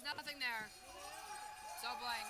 nothing there. So blank.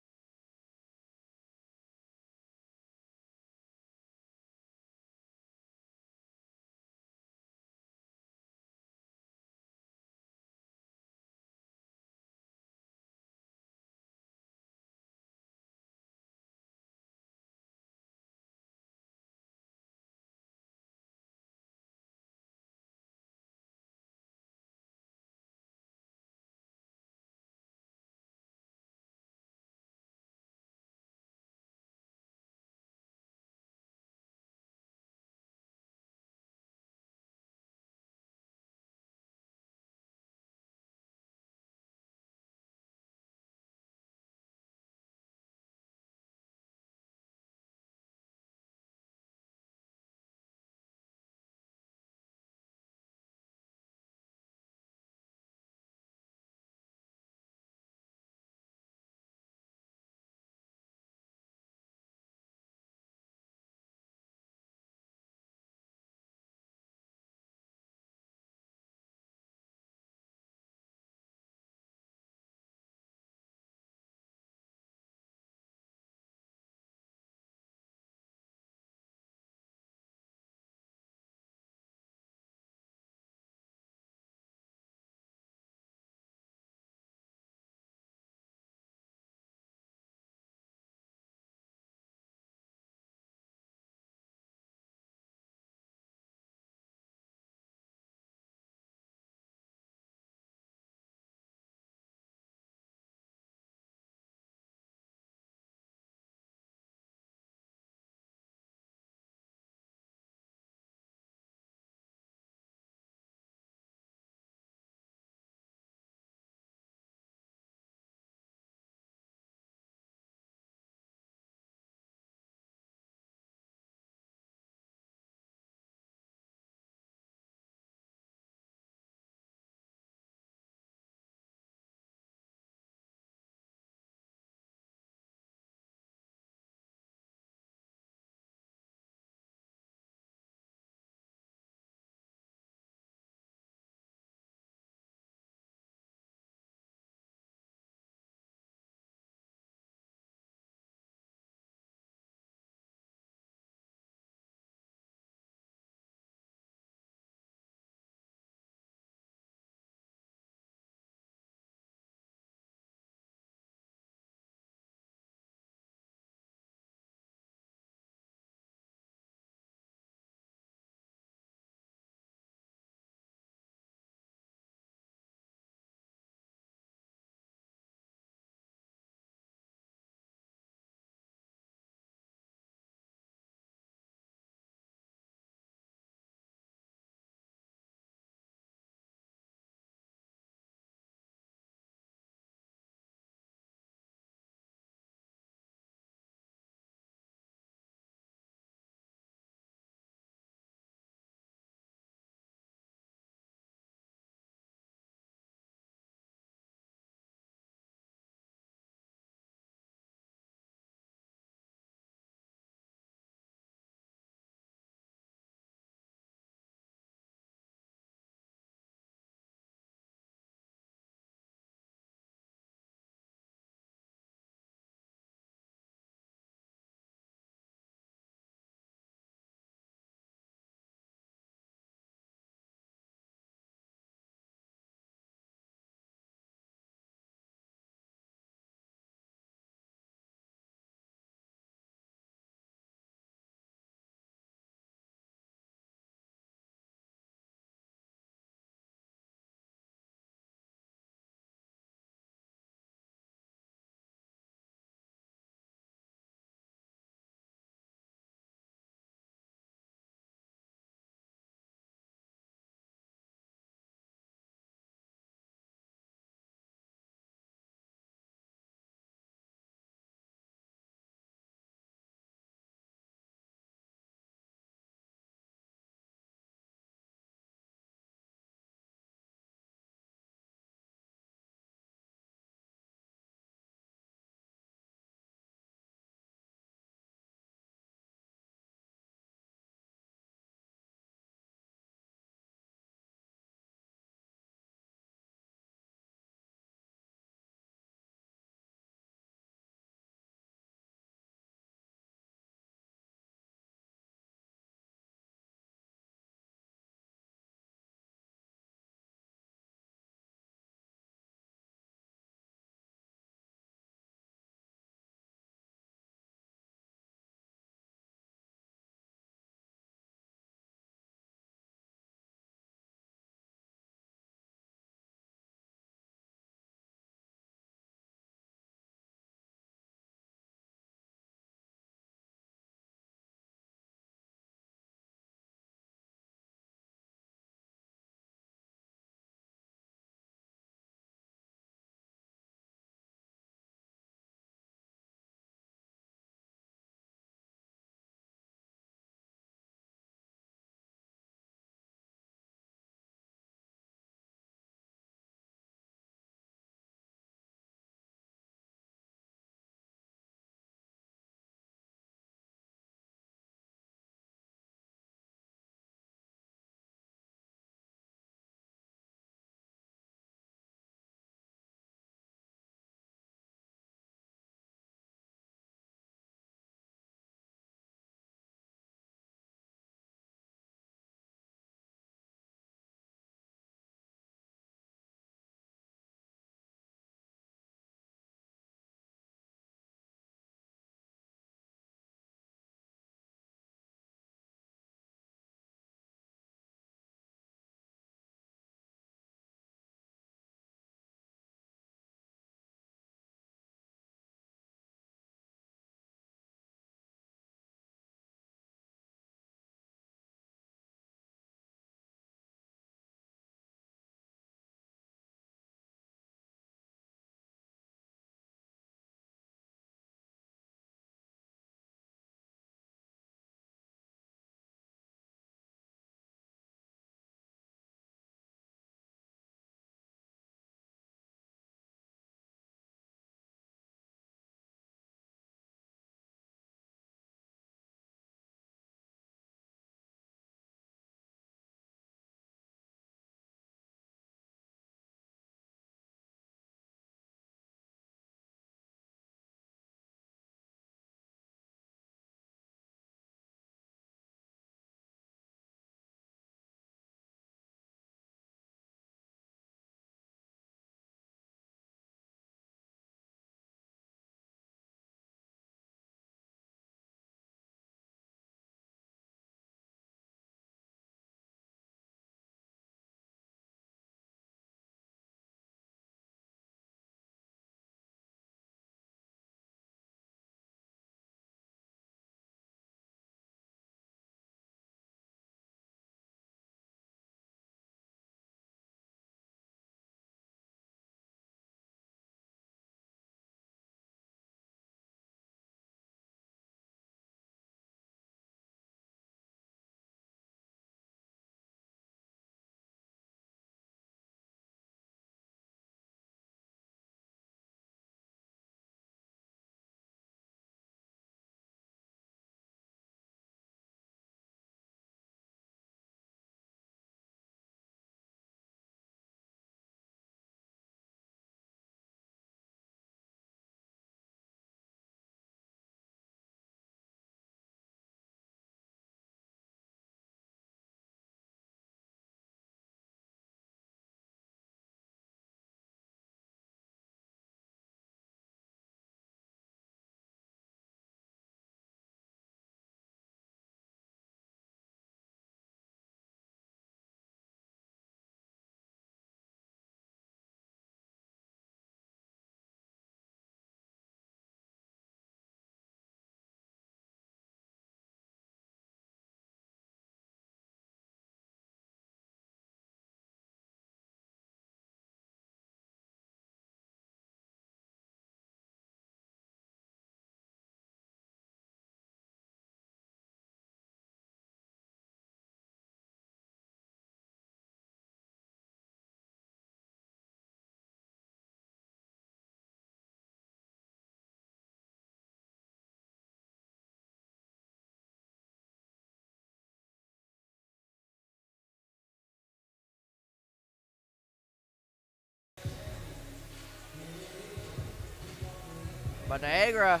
But Niagara,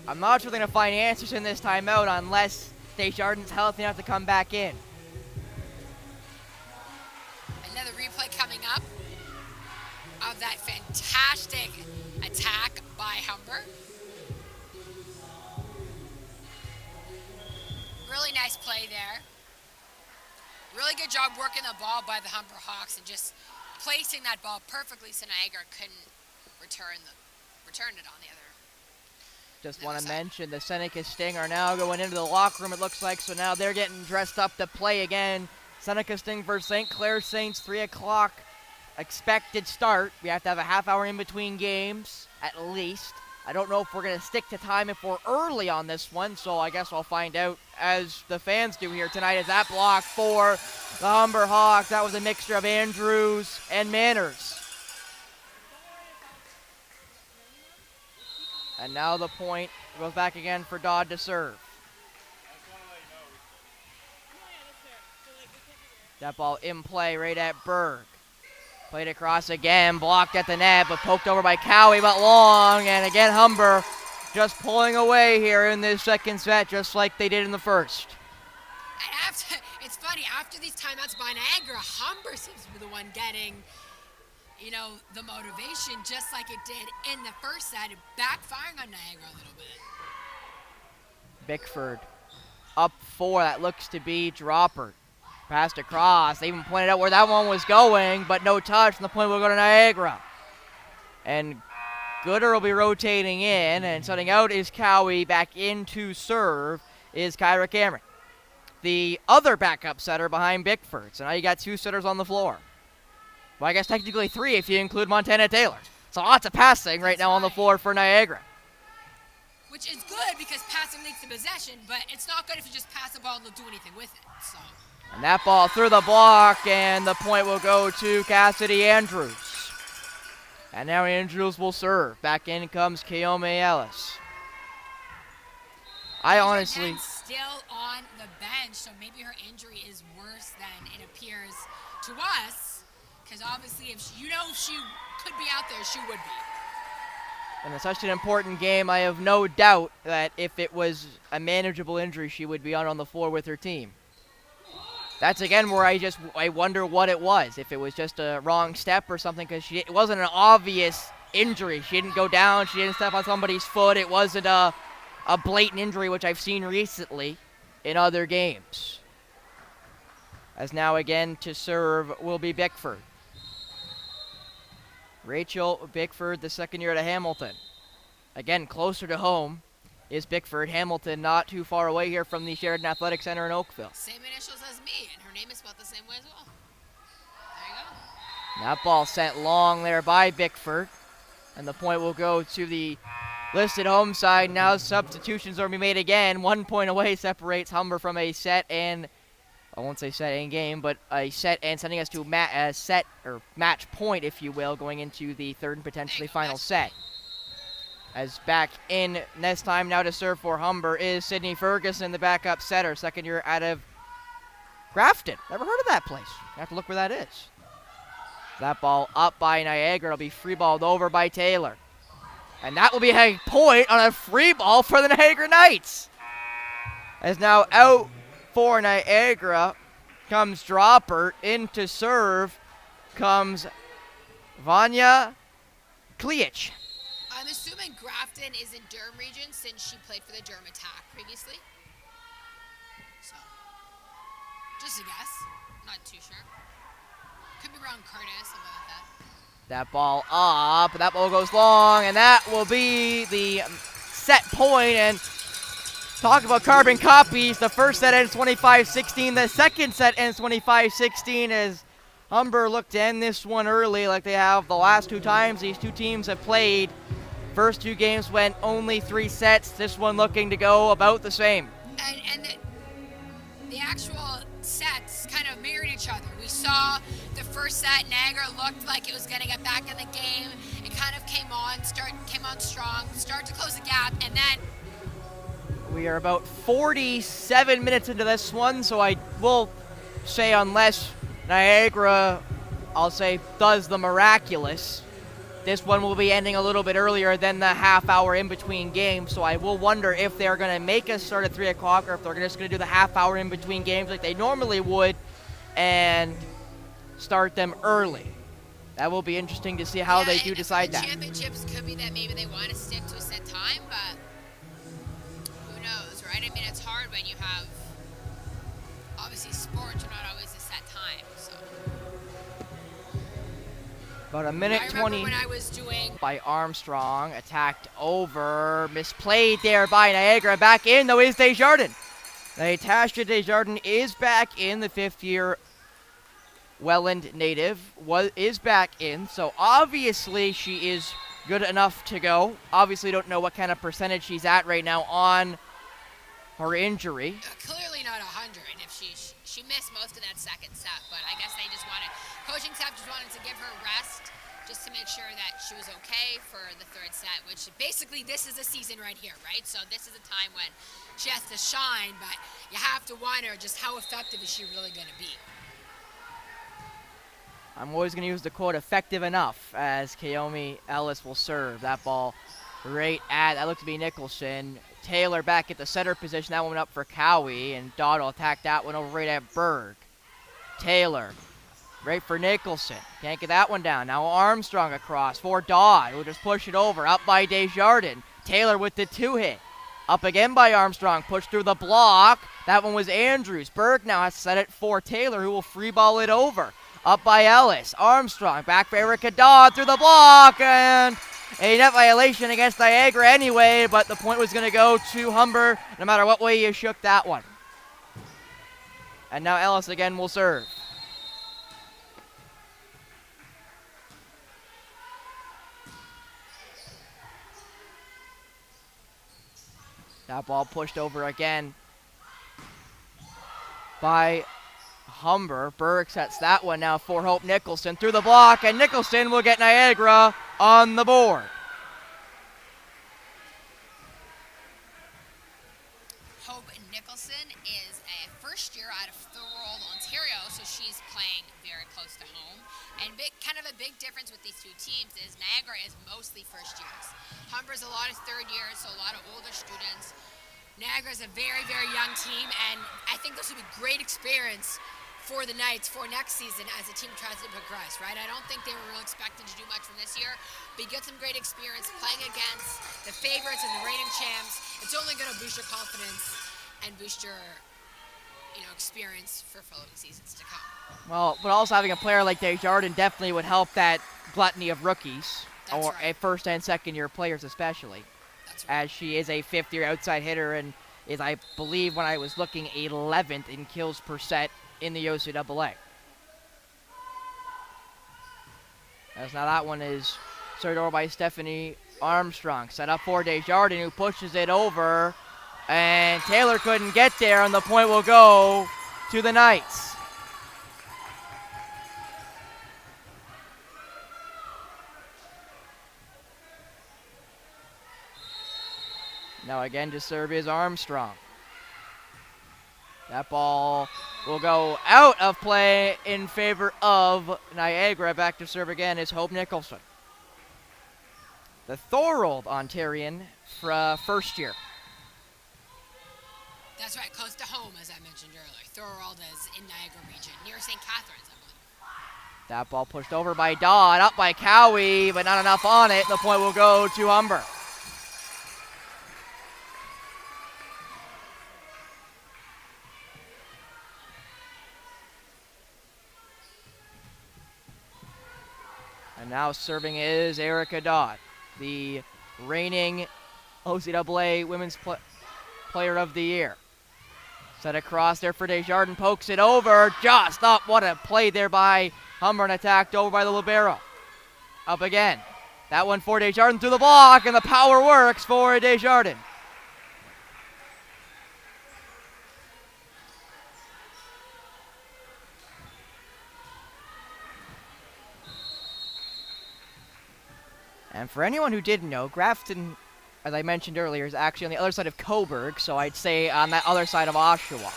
I'm not sure they're going to find answers in this timeout unless Sheridan's healthy enough to come back in. Another replay coming up of that fantastic attack by Humber. Really nice play there. Really good job working the ball by the Humber Hawks and just placing that ball perfectly so Niagara couldn't return it on the other. Just want to mention the Seneca Sting are now going into the locker room, it looks like, so now they're getting dressed up to play again. Seneca Sting versus St. Clair Saints, 3 o'clock expected start. We have to have a half hour in between games, at least. I don't know if we're going to stick to time if we're early on this one, so I guess I'll find out as the fans do here tonight. As that block for the Humber Hawks, that was a mixture of Andrews and Manners. And now the point goes back again for Dodd to serve. That ball in play right at Berg. Played across again, blocked at the net, but poked over by Cowie, but long. And again, Humber just pulling away here in this second set, just like they did in the first. And it's funny, after these timeouts by Niagara, Humber seems to be the one getting, the motivation, just like it did in the first set, backfiring on Niagara a little bit. Bickford up 4, that looks to be Dropper. Passed across. They even pointed out where that one was going, but no touch, and the point will go to Niagara. And Gooder will be rotating in, and setting out is Cowie. Back in to serve is Kyra Cameron, the other backup setter behind Bickford. So now you got 2 setters on the floor. Well, I guess technically 3 if you include Montana Taylor. So lots of passing right now on the floor for Niagara. Which is good because passing leads to possession, but it's not good if you just pass the ball and don't do anything with it. So. And that ball through the block, and the point will go to Cassidy Andrews. And now Andrews will serve. Back in comes Keome Ellis. I honestly... still on the bench, so maybe her injury is worse than it appears to us. Because obviously, if she could be out there, she would be. And in such an important game, I have no doubt that if it was a manageable injury, she would be on the floor with her team. That's again where I wonder what it was. If it was just a wrong step or something, because it wasn't an obvious injury. She didn't go down. She didn't step on somebody's foot. It wasn't a blatant injury, which I've seen recently in other games. As now again to serve will be Bickford. Rachel Bickford, the second year at Hamilton. Again, closer to home is Bickford. Hamilton not too far away here from the Sheridan Athletic Center in Oakville. Same initials as me, and her name is spelled the same way as well. There you go. That ball sent long there by Bickford. And the point will go to the listed home side. Now substitutions are going to be made again. 1 point away separates Humber from a set and, I won't say set and game, but a set and sending us to a set or match point, if you will, going into the third and potentially final set. As back in this time now to serve for Humber is Sydney Ferguson, the backup setter, second year out of Grafton. Never heard of that place. You have to look where that is. That ball up by Niagara. It'll be free balled over by Taylor. And that will be a point on a free ball for the Niagara Knights. As now out for Niagara comes Dropper. In to serve comes Vanya Kliich. I'm assuming Grafton is in Durham region since she played for the Durham Attack previously. So, just a guess. Not too sure. Could be wrong, Curtis, something like that. That ball up, that ball goes long, and that will be the set point. And talk about carbon copies. The first set ends 25-16. The second set ends 25-16 as Humber looked to end this one early like they have the last 2 times these 2 teams have played. First 2 games went only 3 sets. This one looking to go about the same. And the actual sets kind of mirrored each other. We saw the first set, Niagara looked like it was going to get back in the game. It kind of came on strong, start to close the gap, and then we are about 47 minutes into this one, so I will say unless Niagara, I'll say, does the miraculous, this one will be ending a little bit earlier than the half hour in between games, so I will wonder if they're going to make us start at 3 o'clock or if they're just going to do the half hour in between games like they normally would and start them early. That will be interesting to see how they do decide that. Championships could be that maybe they want to stick to a set time, but who knows, right? I mean, it's hard when you have, obviously, sports are not always a set time, so. About a minute 20 when I was doing by Armstrong, attacked over, misplayed there by Niagara. Back in, though, is Desjardins. Natasha Desjardins is back in, the fifth-year Welland native is back in, so obviously she is good enough to go. Obviously don't know what kind of percentage she's at right now on her injury. Clearly not 100 if she missed most of that second set, but I guess they just wanted, coaching staff just wanted to give her rest just to make sure that she was okay for the third set, which basically this is a season right here, right? So this is a time when she has to shine, but you have to wonder just how effective is she really going to be. I'm always going to use the quote, effective enough, as Kaomi Ellis will serve. That ball right at, that looks to be Nicholson. Taylor back at the center position. That one up for Cowie, and Dodd will attack that one over right at Berg. Taylor, right for Nicholson. Can't get that one down. Now Armstrong across for Dodd. We'll just push it over. Up by Desjardins. Taylor with the two-hit. Up again by Armstrong. Push through the block. That one was Andrews. Berg now has to set it for Taylor, who will free ball it over. Up by Ellis. Armstrong back for Erica Dodd through the block, and a net violation against Niagara anyway, but the point was going to go to Humber no matter what way you shook that one. And now Ellis again will serve. That ball pushed over again by Humber. Berg sets that one now for Hope Nicholson through the block, and Nicholson will get Niagara on the board. Hope Nicholson is a first year out of Thorold, Ontario, so she's playing very close to home. And kind of a big difference with these two teams is Niagara is mostly first years. Humber's a lot of third years, so a lot of older students. Niagara is a very, very young team, and I think this would be great experience for the Knights for next season as the team tries to progress, right? I don't think they were really expecting to do much from this year, but you get some great experience playing against the favorites and the reigning champs. It's only going to boost your confidence and boost your, experience for following seasons to come. Well, but also having a player like Desjardins definitely would help that gluttony of rookies, That's or right. a first and second year players especially, That's right. as she is a fifth-year outside hitter and is, I believe, when I was looking, 11th in kills per set in the OCAA. As now that one is served over by Stephanie Armstrong. Set up for Desjardins, who pushes it over. And Taylor couldn't get there, and the point will go to the Knights. Now again to serve is Armstrong. That ball will go out of play in favor of Niagara. Back to serve again is Hope Nicholson. The Thorold Ontarian first year. That's right, close to home, as I mentioned earlier. Thorold is in Niagara region, near St. Catharines, I believe. That ball pushed over by Dodd, up by Cowie, but not enough on it. The point will go to Humber. And now serving is Erica Dodd, the reigning OCAA Women's Player of the Year. Set across there for Desjardins, pokes it over, just up. What a play there by Humber, and attacked over by the libero. Up again. That one for Desjardins through the block, and the power works for Desjardins. And for anyone who didn't know, Grafton, as I mentioned earlier, is actually on the other side of Cobourg, so I'd say on that other side of Oshawa.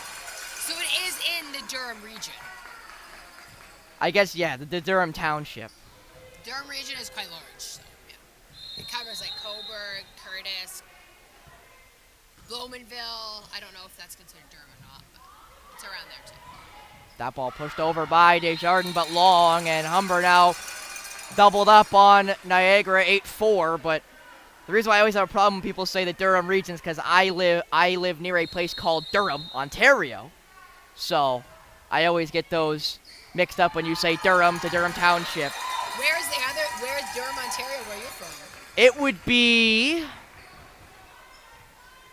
So it is in the Durham region. I guess, yeah, the Durham Township. Durham region is quite large, so yeah. It covers like Coburg, Curtis, Bowmanville. I don't know if that's considered Durham or not, but it's around there too. That ball pushed over by Desjardins, but long, and Humber now doubled up on Niagara 8-4, but the reason why I always have a problem when people say the Durham region is because I live near a place called Durham, Ontario, so I always get those mixed up when you say Durham to Durham Township. Where's Durham, Ontario, where you're from? It would be,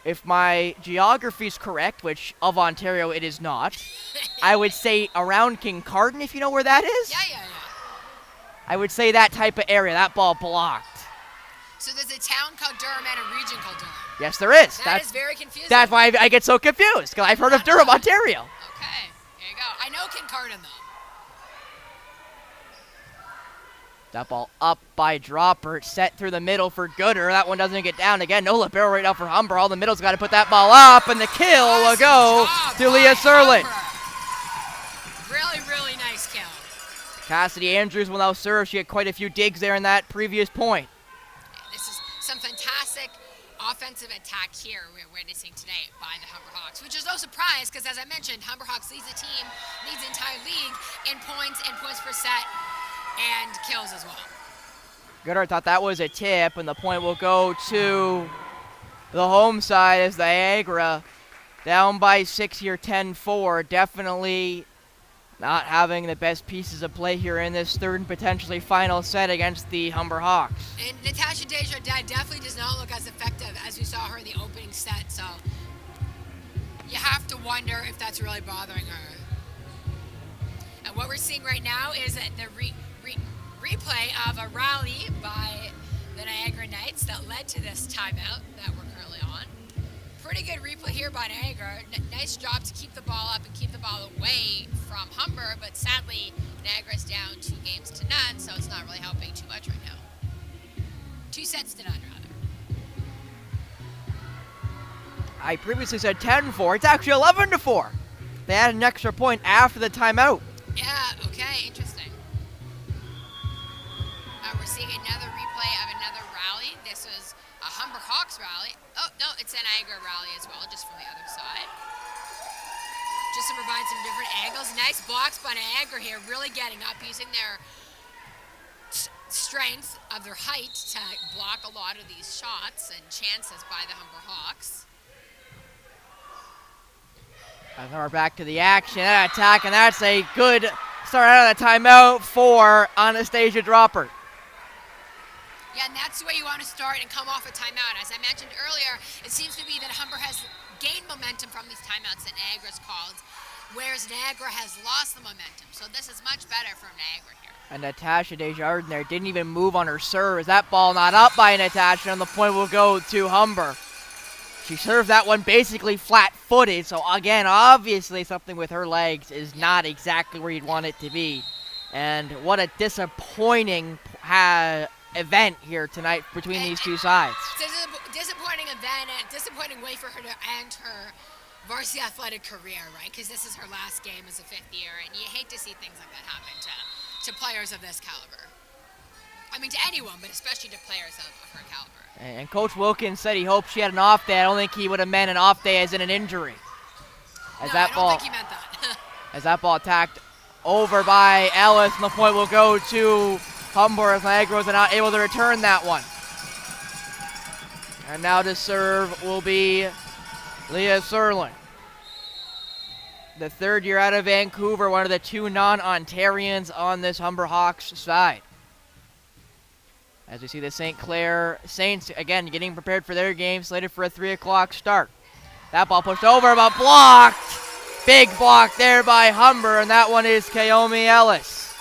if my geography's correct, which of Ontario it is not, I would say around Kincardine, if you know where that is. Yeah. I would say that type of area. That ball blocked. So there's a town called Durham and a region called Durham. Yes, there is. That is very confusing. That's why I get so confused, because I've heard of Durham, Ontario. Okay, there you go. I know Kincardine, though. That ball up by Dropper, set through the middle for Gooder. That one doesn't get down again. No libero right now for Humber. All the middle's got to put that ball up, and the kill will go to Leah Serlin. Really, really nice kill. Cassidy Andrews will now serve. She had quite a few digs there in that previous point. This is some fantastic offensive attack here we're witnessing today by the Humber Hawks, which is no surprise because, as I mentioned, Humber Hawks leads the entire league in points and points per set and kills as well. Gooder thought that was a tip, and the point will go to the home side as Niagara down by 6 here, 10-4. Definitely not having the best pieces of play here in this third and potentially final set against the Humber Hawks. And Natasha Desjardins definitely does not look as effective as we saw her in the opening set, so you have to wonder if that's really bothering her. And what we're seeing right now is that the replay of a rally by the Niagara Knights that led to this timeout that we're currently on. Pretty good replay here by Niagara. Nice job to keep the ball up and keep the ball away from Humber, but sadly Niagara's down 2-0, so it's not really helping too much right now. 2 sets to none, rather. I previously said 10-4. It's actually 11-4. They had an extra point after the timeout. Yeah, okay, interesting. We're seeing another replay of another rally. This was a Humber Hawks rally. Oh, no, it's a Niagara rally as well, just from the other side. Just to provide some different angles. Nice blocks by Niagara here, really getting up, using their strength of their height to block a lot of these shots and chances by the Humber Hawks. And then we're back to the action and attack, and that's a good start out of the timeout for Anastasia Dropper. Yeah, and that's the way you want to start and come off a timeout. As I mentioned earlier, it seems to be that Humber has gained momentum from these timeouts that Niagara's called, whereas Niagara has lost the momentum. So this is much better from Niagara here. And Natasha Desjardins there didn't even move on her serve. Is that ball not up by Natasha, and the point will go to Humber. She served that one basically flat-footed, so again, obviously something with her legs is not exactly where you'd want it to be. And what a disappointing event here tonight between these two sides. It's a disappointing event and a disappointing way for her to end her varsity athletic career, right? Because this is her last game as a fifth year, and you hate to see things like that happen to players of this caliber. I mean, to anyone, but especially to players of her caliber. And Coach Wilkins said he hoped she had an off day. I don't think he would have meant an off day as in an injury. I don't think he meant that. As that ball attacked over by Ellis, and the point will go to Humber as Niagara was not able to return that one. And now to serve will be Leah Serlin. The third year out of Vancouver, one of the 2 non-Ontarians on this Humber Hawks side. As we see the St. Clair Saints, again, getting prepared for their game, slated for a 3 o'clock start. That ball pushed over, but blocked. Big block there by Humber, and that one is Kaomi Ellis.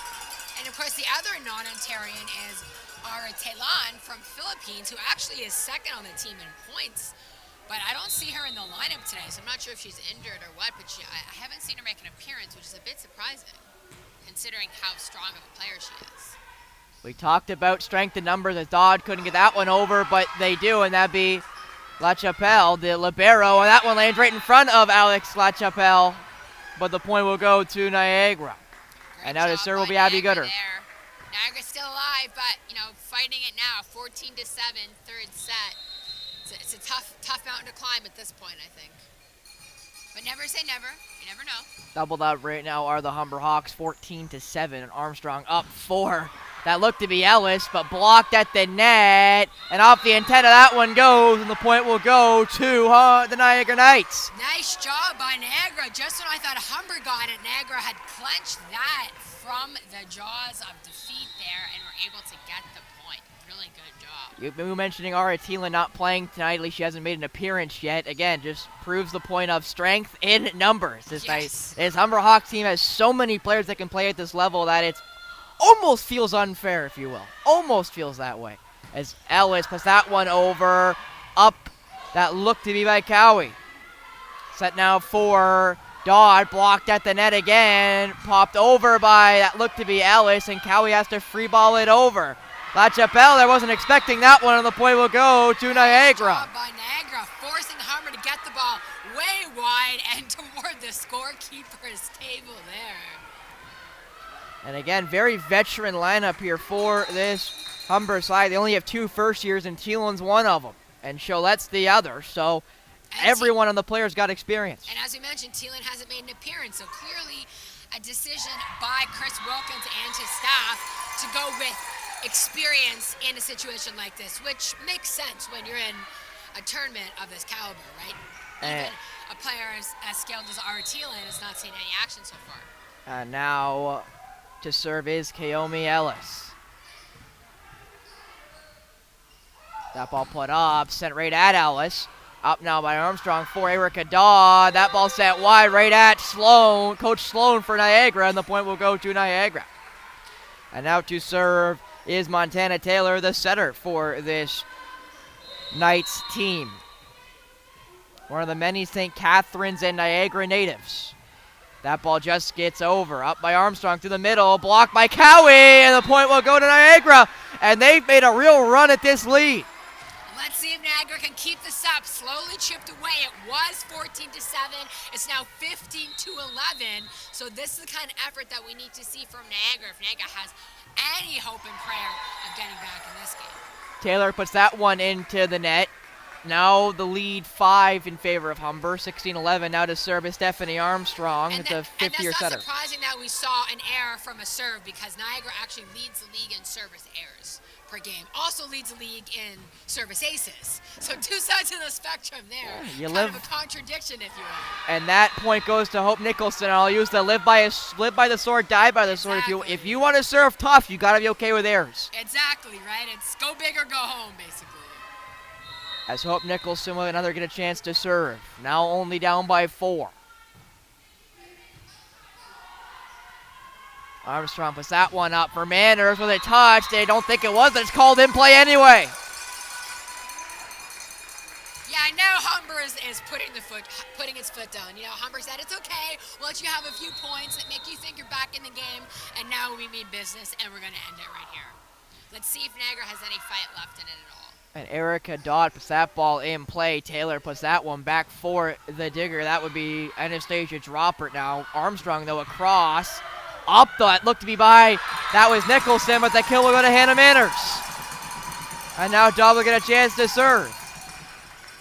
And, of course, the other non-Ontarian is Ara Telan from Philippines, who actually is second on the team in points. But I don't see her in the lineup today, so I'm not sure if she's injured or what, but I haven't seen her make an appearance, which is a bit surprising, considering how strong of a player she is. We talked about strength in numbers as Dodd couldn't get that one over, but they do, and that'd be LaChapelle, the libero, and that one lands right in front of Alex LaChapelle, but the point will go to Niagara. Great and now the job serve will by be Abby Niagara Gooder. there. Niagara's still alive, but, fighting it now. 14-7, third set. It's a tough mountain to climb at this point, I think. But never say never. You never know. Doubled up right now are the Humber Hawks, 14-7, and Armstrong up 4. That looked to be Ellis, but blocked at the net, and off the antenna that one goes, and the point will go to the Niagara Knights. Nice job by Niagara. Just when I thought Humber got it, Niagara had clenched that from the jaws of defeat there and were able to get the point. Really good job. You've been mentioning Ara Thielen not playing tonight. At least she hasn't made an appearance yet. Again, just proves the point of strength in numbers. This Humber Hawks team has so many players that can play at this level that it's almost feels unfair, if you will. Almost feels that way. As Ellis puts that one over, up, that looked to be by Cowie. Set now for Dodd, blocked at the net again, popped over by, that looked to be Ellis, and Cowie has to free ball it over. LaChapelle, I wasn't expecting that one, and the point will go to Niagara. Good job by Niagara, forcing Humber to get the ball way wide and toward the scorekeeper's table there. And again, very veteran lineup here for this Humber side. They only have 2 first years, and Thielen's one of them, and Cholette's the other. So everyone on the players got experience. And as we mentioned, Thielen hasn't made an appearance, so clearly a decision by Chris Wilkins and his staff to go with experience in a situation like this, which makes sense when you're in a tournament of this caliber, right? Even a player as skilled as Ara Thielen has not seen any action so far. Now to serve is Kaomi Ellis. That ball put up, sent right at Ellis. Up now by Armstrong for Erica Dodd. That ball set wide right at Sloan, Coach Sloan for Niagara, and the point will go to Niagara. And now to serve is Montana Taylor, the setter for this Knights team. One of the many St. Catharines and Niagara natives. That ball just gets over. Up by Armstrong to the middle. Blocked by Cowie. And the point will go to Niagara. And they've made a real run at this lead. Let's see if Niagara can keep this up. Slowly chipped away. It was 14-7. It's now 15-11. So this is the kind of effort that we need to see from Niagara if Niagara has any hope and prayer of getting back in this game. Taylor puts that one into the net. Now the lead 5 in favor of Humber, 16-11. Now to serve is Stephanie Armstrong. It's a fifth-year setter. And that's not surprising that we saw an error from a serve because Niagara actually leads the league in service errors per game. Also leads the league in service aces. So 2 sides of the spectrum there. Yeah, kind of a contradiction, if you will. And that point goes to Hope Nicholson. I'll use the live by the sword, die by the sword. If you want to serve tough, you got to be okay with errors. Exactly, right? It's go big or go home, basically. As Hope Nicholson will another get a chance to serve. Now only down by 4. Armstrong puts that one up for Manners with a touch. They don't think it was, but it's called in play anyway. Yeah, now Humber is putting its foot down. Humber said it's okay. We'll let you have a few points that make you think you're back in the game, and now we mean business, and we're going to end it right here. Let's see if Niagara has any fight left in it at all. And Erica Dodd puts that ball in play. Taylor puts that one back for the digger. That would be Anastasia Dropper now. Armstrong, though, across. Up, though, it looked to be by. That was Nicholson, but the kill will go to Hannah Manners. And now Dodd will get a chance to serve.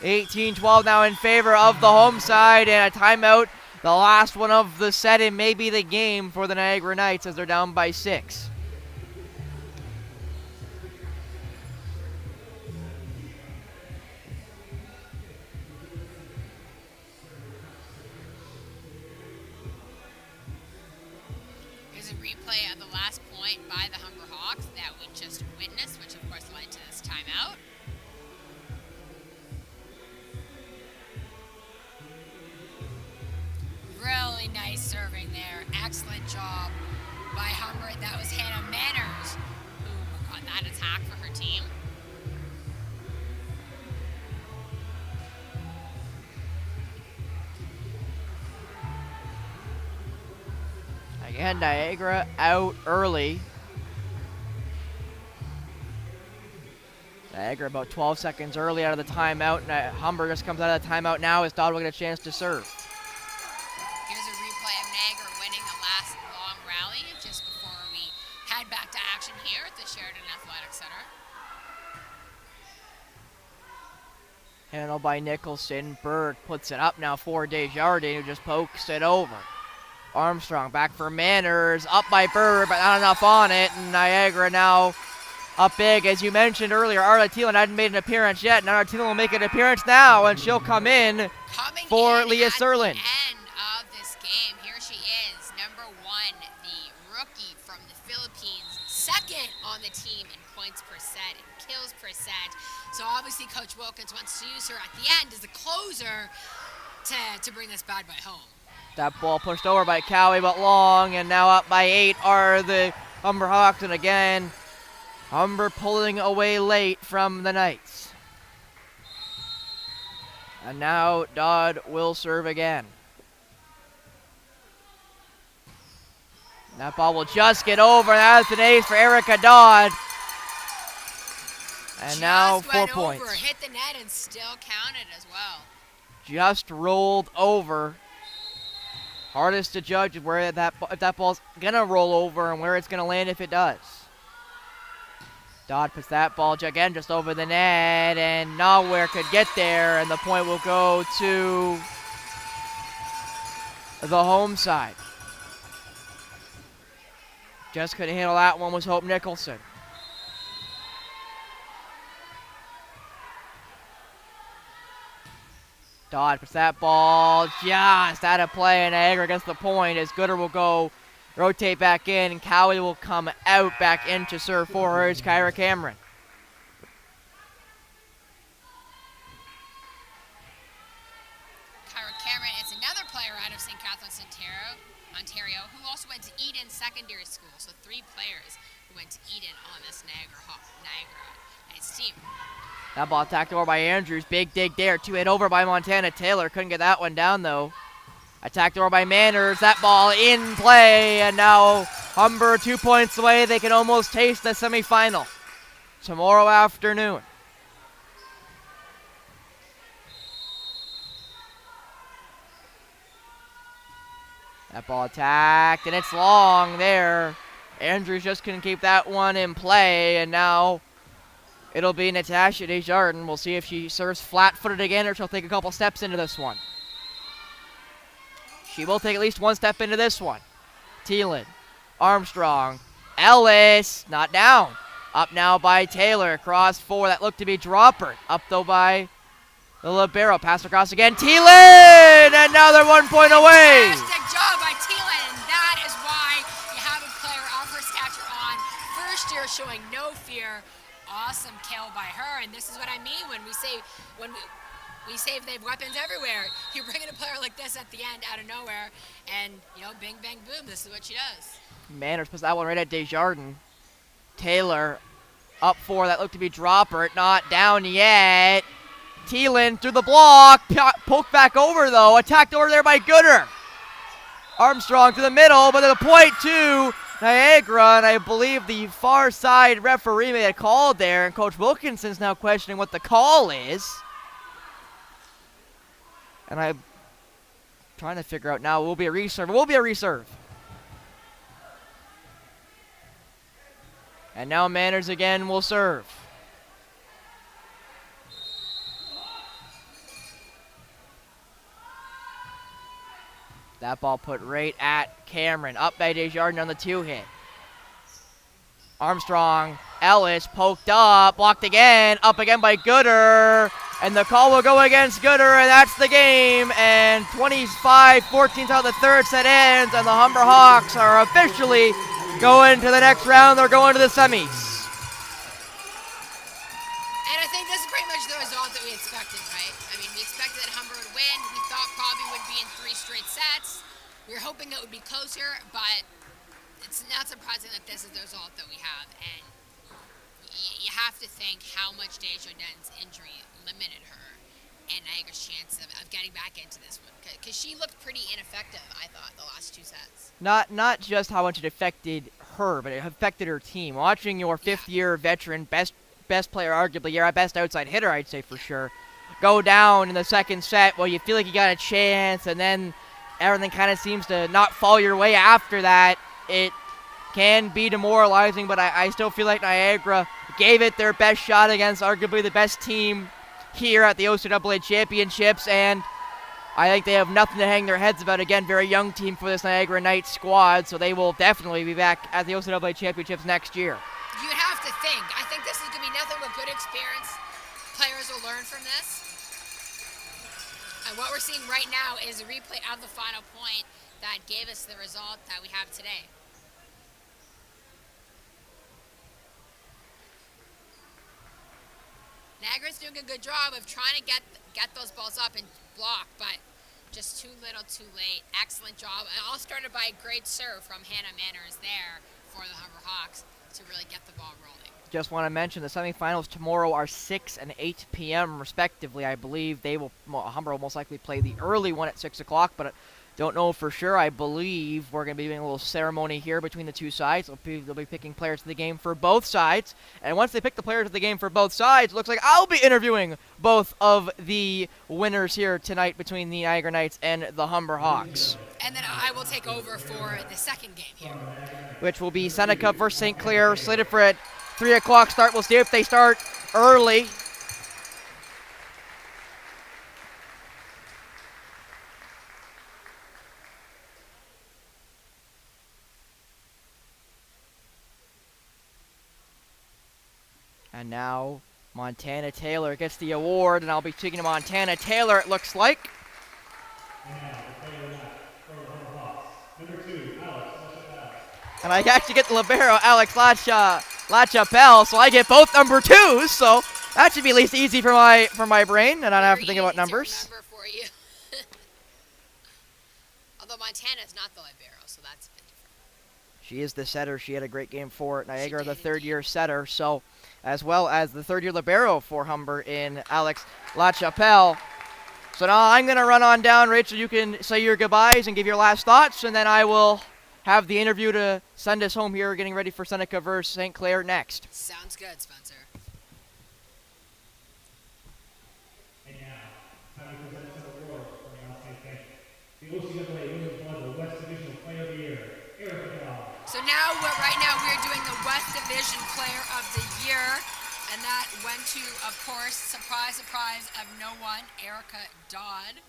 18-12 now in favor of the home side, and a timeout. The last one of the set and maybe the game for the Niagara Knights as they're down by 6. Replay of the last point by the Humber Hawks that we just witnessed, which of course led to this timeout. Really nice serving there. Excellent job by Humber. That was Hannah Manners who got that attack for her team. Again, Niagara out early. Niagara about 12 seconds early out of the timeout. Humber just comes out of the timeout now as Dodd will get a chance to serve. Here's a replay of Niagara winning the last long rally just before we head back to action here at the Sheridan Athletic Center. Handled by Nicholson. Berg puts it up now for Desjardins, who just pokes it over. Armstrong back for Manners. Up by Berg, but not enough on it. And Niagara now up big. As you mentioned earlier, Arla Thielen hadn't made an appearance yet. Now Arla Thielen will make an appearance now, and she'll come in for Leah Serlin. End of this game. Here she is, number 1, the rookie from the Philippines, second on the team in points per set and kills per set. So obviously Coach Wilkins wants to use her at the end as a closer to bring this bad boy home. That ball pushed over by Cowie, but long, and now up by 8 are the Humber Hawks, and again, Humber pulling away late from the Knights. And now Dodd will serve again. That ball will just get over. That's an ace for Erica Dodd. And just now 4 went points. Over, hit the net and still counted as well. Just rolled over. Hardest to judge is where if that ball's gonna roll over and where it's gonna land if it does. Dodd puts that ball again just over the net, and nowhere could get there, and the point will go to the home side. Just couldn't handle that one was Hope Nicholson. Dodd puts that ball just out of play, and Niagara gets the point as Gooder will go rotate back in, and Cowie will come out back in to serve for her. It's Kyra Cameron. Kyra Cameron is another player out of St. Catharines, Ontario, who also went to Eden Secondary School. So 3 players who went to Eden on this Niagara Knights team. That ball attacked over by Andrews. Big dig there. 2-hit over by Montana Taylor. Couldn't get that one down, though. Attacked over by Manners. That ball in play. And now Humber 2 points away. They can almost taste the semifinal tomorrow afternoon. That ball attacked, and it's long there. Andrews just couldn't keep that one in play, and now it'll be Natasha Desjardins. We'll see if she serves flat-footed again or she'll take a couple steps into this one. She will take at least 1 step into this one. Thielen, Armstrong, Ellis, not down. Up now by Taylor, cross 4, that looked to be dropper. Up though by the libero, pass across again, Thielen, and now they're 1 point away. Fantastic job by Thielen, and that is why you have a player of her stature on. First year showing no fear. Awesome kill by her, and this is what I mean when we say they have weapons everywhere. You bring in a player like this at the end out of nowhere, and bing bang boom, this is what she does. Manners puts that one right at Desjardins. Taylor up 4, that looked to be dropper, not down yet. Thielen through the block, poked back over though, attacked over there by Gooder. Armstrong to the middle, but the point to Niagara, and I believe the far side referee made a call there, and Coach Wilkinson's now questioning what the call is. And I'm trying to figure out now, will be a reserve. It will be a reserve. And now Manners again will serve. That ball put right at Cameron. Up by Desjardins on the 2-hit. Armstrong, Ellis poked up, blocked again, up again by Gooder. And the call will go against Gooder, and that's the game. And 25-14 how the third set ends, and the Humber Hawks are officially going to the next round. They're going to the semis. And I think this is pretty much the result that we expected, right? I mean, we expected that Humber would win. We thought probably would be in 3 straight sets. We were hoping it would be closer, but it's not surprising that this is the result that we have. And you have to think how much Desjardins' injury limited her and Niagara's chance of getting back into this one. Because she looked pretty ineffective, I thought, the last 2 sets. Not just how much it affected her, but it affected her team. Watching your 5th-year veteran, best player arguably, your best outside hitter, I'd say for sure, go down in the second set. Well, you feel like you got a chance, and then everything kind of seems to not fall your way after that. It can be demoralizing, but I still feel like Niagara gave it their best shot against arguably the best team here at the OCAA Championships, and I think they have nothing to hang their heads about. Again, very young team for this Niagara Knights squad, so they will definitely be back at the OCAA Championships next year. You'd have to think. I think this is going to be nothing but good experience. Players will learn from this. And what we're seeing right now is a replay of the final point that gave us the result that we have today. Niagara's doing a good job of trying to get those balls up and block, but just too little, too late. Excellent job. And all started by a great serve from Hannah Manners there for the Humber Hawks to really get the ball rolling. Just want to mention the semifinals tomorrow are 6 and 8 p.m. respectively. I believe Humber will most likely play the early one at 6 o'clock, but don't know for sure. I believe we're going to be doing a little ceremony here between the two sides. They'll be picking players of the game for both sides. And once they pick the players of the game for both sides, it looks like I'll be interviewing both of the winners here tonight between the Niagara Knights and the Humber Hawks. And then I will take over for the second game here, which will be Seneca versus St. Clair, slated for a 3 o'clock start. We'll see if they start early. And now Montana Taylor gets the award, and I'll be speaking to Montana Taylor, it looks like. And I actually get the libero, Alex LaChapelle, so I get both number 2s, so that should be at least easy for my brain, and I don't have to think about numbers. Remember for you. Although Montana's not the libero, so that's a bit different. She is the setter. She had a great game for Niagara, the third-year setter, so as well as the third-year libero for Humber in Alex LaChapelle. So now I'm going to run on down. Rachel, you can say your goodbyes and give your last thoughts, and then I will have the interview to send us home here, getting ready for Seneca versus St. Clair next. Sounds good, Spencer. And now, time to present some awards for the outside bench. The OCAA Women's Volleyball West Divisional Player of the Year, Erica Dahl. So right now we're doing the West Division Player of the Year, and that went to, of course, surprise, surprise of no one, Erica Dodd,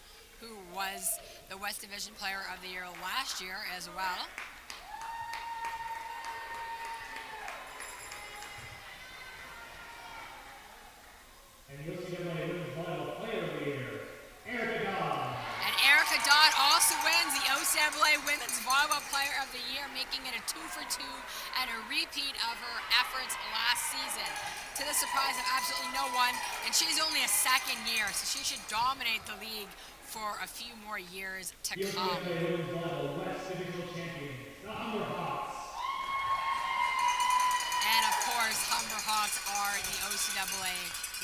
who was the West Division Player of the Year last year as well. And the OCAA Women's Volleyball Player of the Year, Erica Dodd. And Erica Dodd also wins the OCAA Women's Volleyball Player of the Year, making it a 2-for-2 and a repeat of her efforts last season. To the surprise of absolutely no one, and she's only a second year, so she should dominate the league for a few more years to come. The OCAA Women's Volleyball West Divisional Champion, the Humber Hawks. And of course, Humber Hawks are the OCAA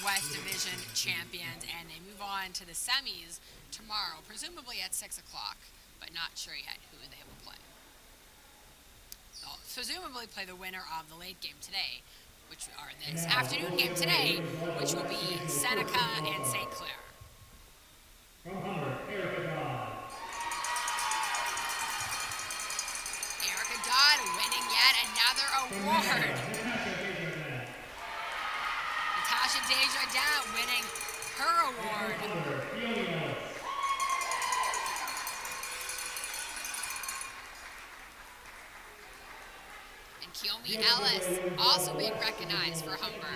West Division champions, and they move on to the semis tomorrow, presumably at 6 o'clock, but not sure yet who they will play. They'll presumably play the winner of the late game today, which are this afternoon game today, which will be Seneca and St. Clair. From Humber, Erica Dodd. Erica Dodd winning yet another award. Natasha Desjardins winning her award. And Kiyomi Ellis also being recognized for Humber.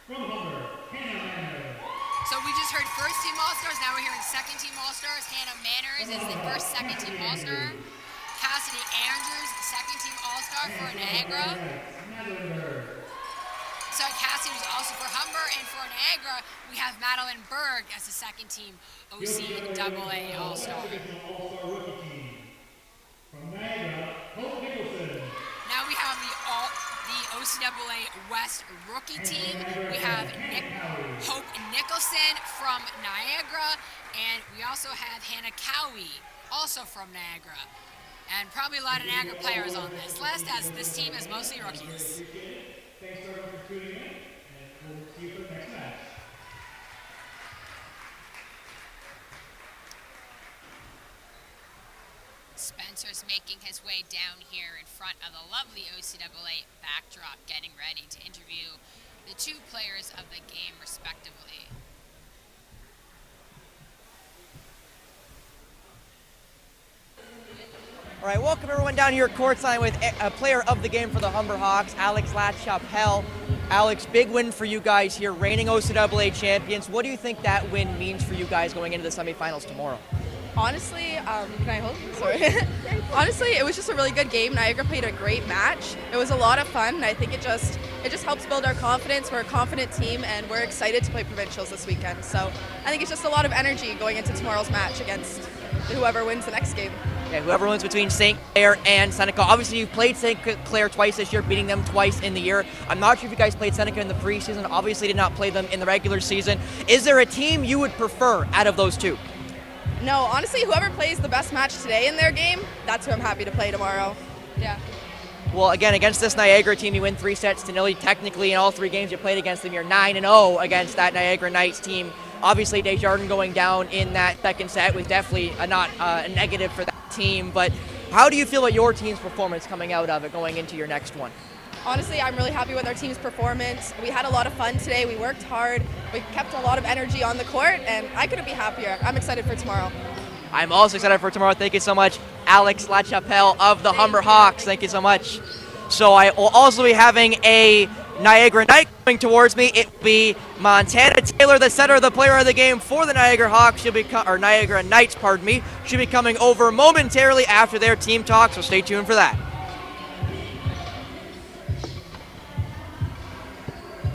From Humber, Hannah Manners. So we just heard first team All-Stars, now we're hearing second team All-Stars. Hannah Manners is the first second team All-Star. Cassidy Andrews, second team All-Star for Niagara. So Cassidy was also for Humber, and for Niagara, we have Madeline Berg as the second team OCAA All-Star. All-Star rookie team. From Niagara, Hope Nicholson. Now we have the OCAA West rookie team. We have Hope Nicholson from Niagara, and we also have Hannah Cowie, also from Niagara. And probably a lot of Niagara players on this list, as this team is mostly rookies. Thanks everyone for tuning in, and we'll see you for the next match. Spencer's making his way down here in front of the lovely OCAA backdrop, getting ready to interview the two players of the game, respectively. All right, welcome everyone down here courtside with a player of the game for the Humber Hawks, Alex LaChapelle. Alex, big win for you guys here, reigning OCAA champions. What do you think that win means for you guys going into the semifinals tomorrow? Honestly, can I hold? Sorry. Honestly, it was just a really good game. Niagara played a great match. It was a lot of fun. I think it just helps build our confidence. We're a confident team, and we're excited to play provincials this weekend. So I think it's just a lot of energy going into tomorrow's match against whoever wins the next game. Yeah, whoever wins between St. Clair and Seneca. Obviously, you've played St. Clair twice this year, beating them twice in the year. I'm not sure if you guys played Seneca in the preseason. Obviously, did not play them in the regular season. Is there a team you would prefer out of those two? No, honestly, whoever plays the best match today in their game, that's who I'm happy to play tomorrow. Yeah. Well, again, against this Niagara team, you win 3-0. Technically, in all 3 games you played against them, you're 9-0 against that Niagara Knights team. Obviously, Desjardins going down in that second set was definitely not a negative for that team. But how do you feel about your team's performance coming out of it, going into your next one? Honestly, I'm really happy with our team's performance. We had a lot of fun today. We worked hard. We kept a lot of energy on the court, and I couldn't be happier. I'm excited for tomorrow. I'm also excited for tomorrow. Thank you so much, Alex LaChapelle of the Humber Hawks. Thank you so much. So I will also be having a Niagara Knight coming towards me. It will be Montana Taylor, the center of the player of the game for the Niagara Hawks. She'll be or Niagara Knights, pardon me. She'll be coming over momentarily after their team talk, so stay tuned for that.